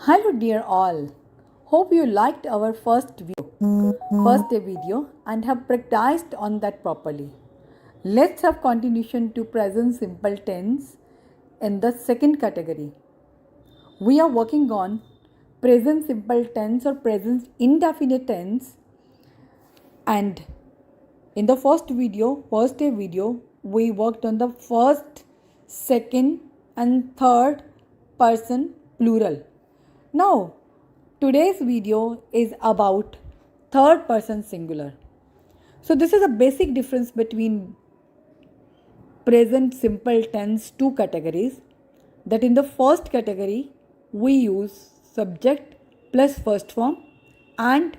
Hello dear all. Hope you liked our first day video and have practiced on that properly. Let's have continuation to present simple tense in the second category. We are working on present simple tense or present indefinite tense, and in the first day video, we worked on the first, second and third person plural. Now, today's video is about third person singular. So this is a basic difference between present simple tense two categories. That in the first category, we use subject plus first form and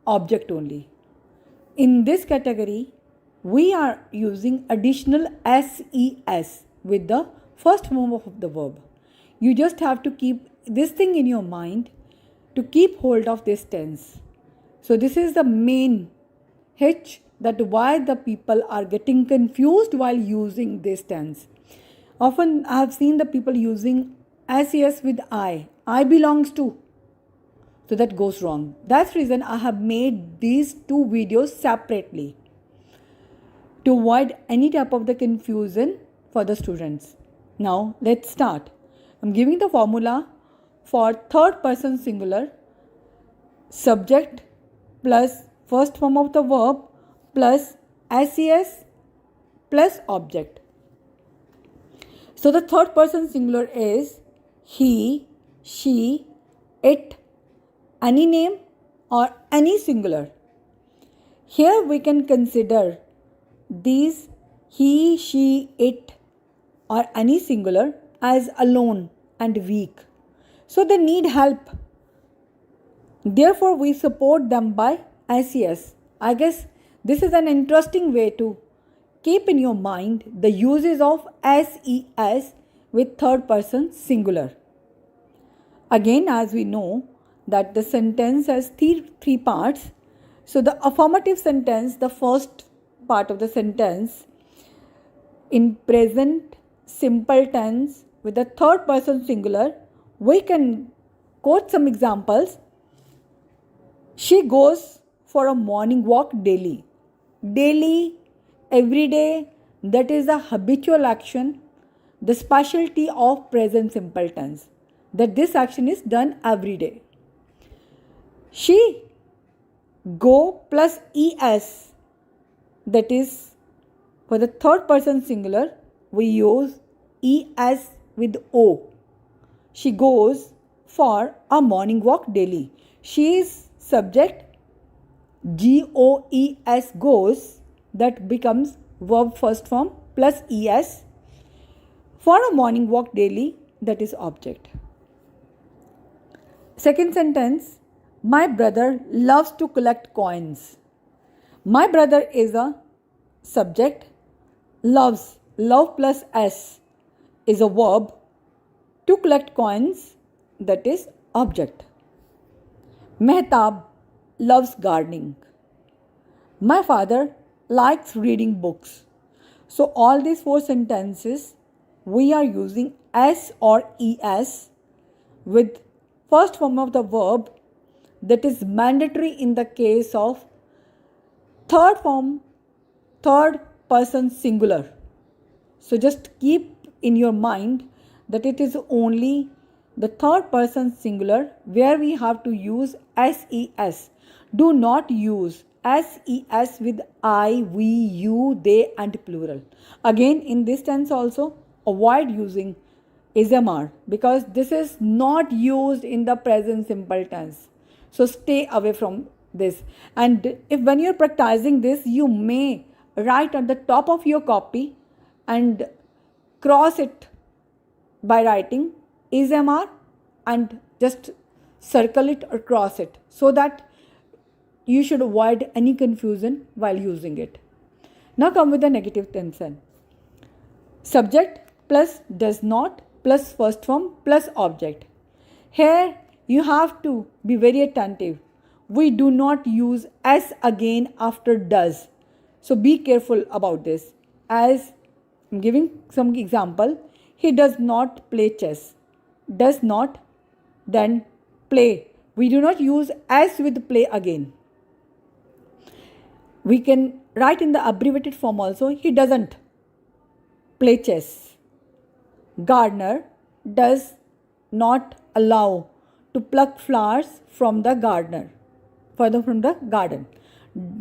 object only. In this category, we are using additional ses with the first form of the verb. You just have to keep this thing in your mind to keep hold of this tense. So this is the main hitch that why the people are getting confused while using this tense. Often I have seen the people using ses with I belongs to. So that goes wrong. That's the reason I have made these two videos separately to avoid any type of the confusion for the students. Now let's start. I'm giving the formula for third person singular: subject plus first form of the verb plus ses plus object. So the third person singular is he, she, it, any name or any singular. Here we can consider these he, she, it or any singular as alone and weak. So they need help. Therefore, we support them by ses. I guess this is an interesting way to keep in your mind the uses of ses with third person singular. Again, as we know that the sentence has three parts. So the affirmative sentence, the first part of the sentence, in present simple tense with the third person singular, we can quote some examples. She goes for a morning walk daily. Daily, every day, that is a habitual action, the specialty of present simple tense, that this action is done every day. She go plus es, that is for the third person singular, we use es with o. She goes for a morning walk daily. She is subject, goes, goes, that becomes verb first form plus es. For a morning walk daily, that is object. Second sentence, my brother loves to collect coins. My brother is a subject, loves, love plus s is a verb, to collect coins, that is object. Mehtab loves gardening. My father likes reading books. So all these four sentences, we are using s or es with first form of the verb, that is mandatory in the case of third person singular. So just keep in your mind that it is only the third person singular where we have to use ses. Do not use ses with I, we, you, they and plural. Again, in this tense also, avoid using ismr because this is not used in the present simple tense. So stay away from this. And if when you're practicing this, you may write at the top of your copy and cross it by writing ismr and just circle it or cross it, so that you should avoid any confusion while using it. Now come with the negative tense. Subject plus does not plus first form plus object. Here you have to be very attentive. We do not use s again after does. So be careful about this. As I'm giving some example, he does not play chess. Does not then play. We do not use as with play again. We can write in the abbreviated form also. He doesn't play chess. Gardener does not allow to pluck flowers from the garden.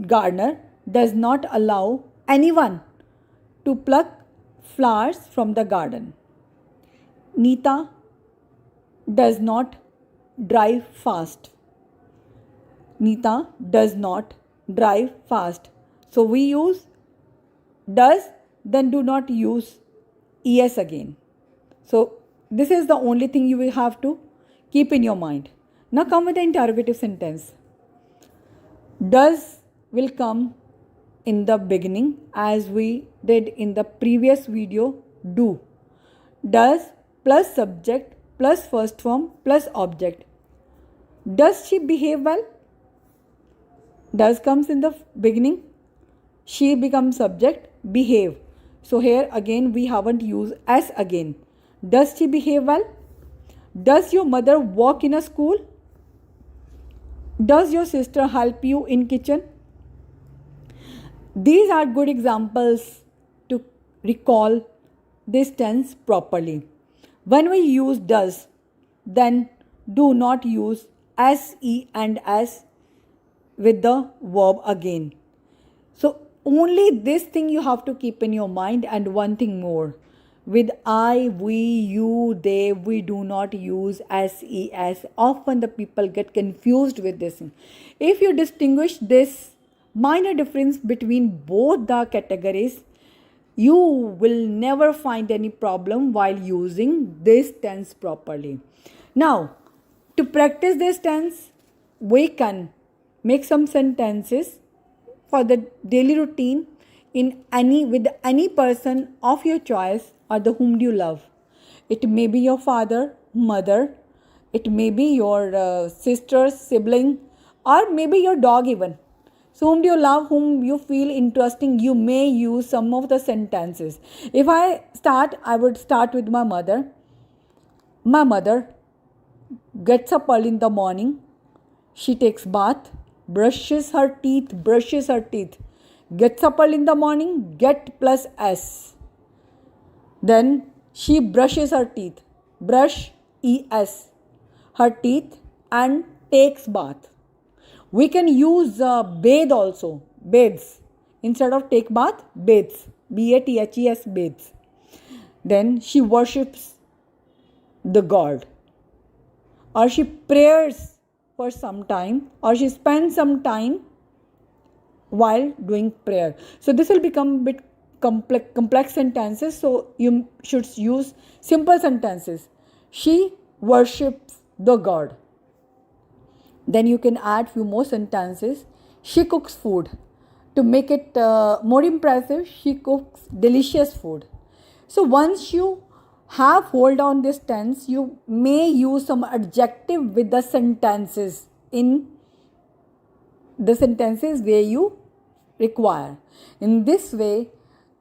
Gardener does not allow anyone to pluck flowers from the garden. Neeta does not drive fast. Neeta does not drive fast. So we use does, then do not use es again. So this is the only thing you will have to keep in your mind. Now come with the interrogative sentence. Does will come in the beginning as we did in the previous video. Do. Does plus subject plus first form plus object. Does she behave well? Does comes in the beginning. She becomes subject. Behave. So here again we haven't used as again. Does she behave well? Does your mother work in a school? Does your sister help you in kitchen? These are good examples to recall this tense properly. When we use does, then do not use se and as with the verb again. So only this thing you have to keep in your mind, and one thing more. With I, we, you, they, we do not use se as. Often the people get confused with this. If you distinguish this minor difference between both the categories, you will never find any problem while using this tense properly. Now, to practice this tense, we can make some sentences for the daily routine with any person of your choice or the whom you love. It may be your father, mother, it may be your sister, sibling, or maybe your dog even. So whom do you love, whom you feel interesting, you may use some of the sentences. If I would start with my mother. My mother gets up early in the morning. She takes bath, brushes her teeth. Gets up early in the morning, get plus s. Then she brushes her teeth. Brush, es. Her teeth and takes bath. We can use bathe also. Bathes. Instead of take bath, bathes. bathes, bathes. Then she worships the God. Or she prays for some time. Or she spends some time while doing prayer. So this will become a bit complex sentences. So you should use simple sentences. She worships the God. Then you can add few more sentences. She cooks food. To make it more impressive, she cooks delicious food. So once you have hold on this tense, you may use some adjective with the sentences in the sentences where you require. In this way,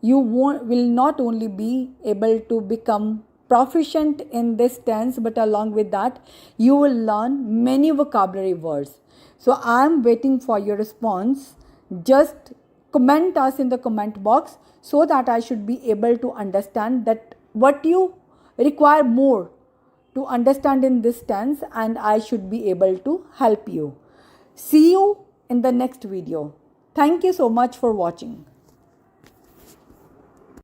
you will not only be able to become proficient in this tense, but along with that, you will learn many vocabulary words. So I am waiting for your response. Just comment us in the comment box so that I should be able to understand that what you require more to understand in this tense, and I should be able to help you. See you in the next video. Thank you so much for watching.